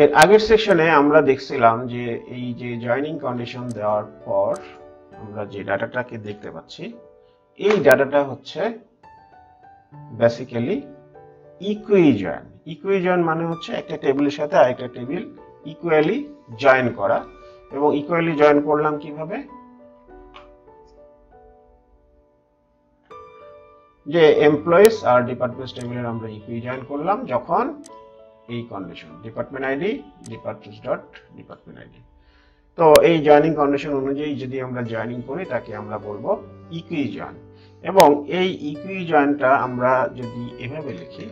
এর আগের সেকশনে আমরা দেখছিলাম যে এই যে জয়েনিং কন্ডিশন দেওয়ার পর আমরা যে ডাটাটাকে দেখতে পাচ্ছি, এই ডাটাটা হচ্ছে বেসিক্যালি ইকুইজয়েন। ইকুইজয়েন মানে হচ্ছে একটা টেবিলের সাথে আরেকটা টেবিল ইকুয়ালি জয়েন করা। এবং ইকুয়ালি জয়েন করলাম কিভাবে? যে এমপ্লয়িজ আর ডিপার্টমেন্টস টেবিলের আমরা ইকুইজয়েন করলাম যখন এই condition department ID departments dot department ID. তো এই জয়েনিং কন্ডিশন অনুযায়ী যদি আমরা জয়েনিং করি তাকে আমরা বলবো ইকুইজয়েন। এবং এই ইকুইজয়েনটা আমরা যদি এভাবে লিখি,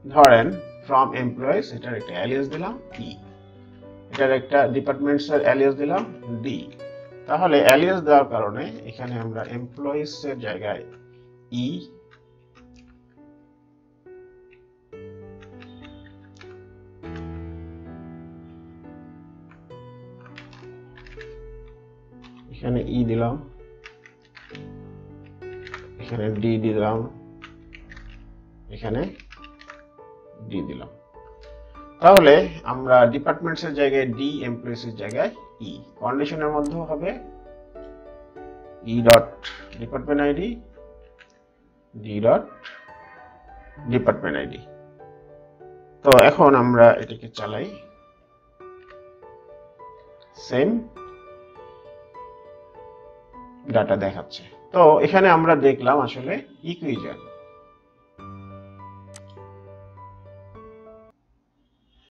ধরেন ফ্রম এমপ্লয়িজ, এটার একটা অ্যালিয়াস দিলাম ই, এটার একটা ডিপার্টমেন্টস এর অ্যালিয়াস দিলাম ডি। তাহলে অ্যালিয়াস দেওয়ার কারণে এখানে আমরা এমপ্লয়িজ এর জায়গায় ই, এখানে ই দিলাম, এখানে ডি দিলাম, এখানে ডি দিলাম। তাহলে আমরা ডিপার্টমেন্টস এর জায়গায় ডি, এমপ্লয়িজ এর জায়গায় ই। কন্ডিশনের মধ্যে হবে E dot department ID, D dot department ID. তো এখন আমরা এটাকে চালাই, সেম ডাটা দেখাচ্ছে। তো এখানে আমরা দেখলাম আসলে ইকুইজয়েন।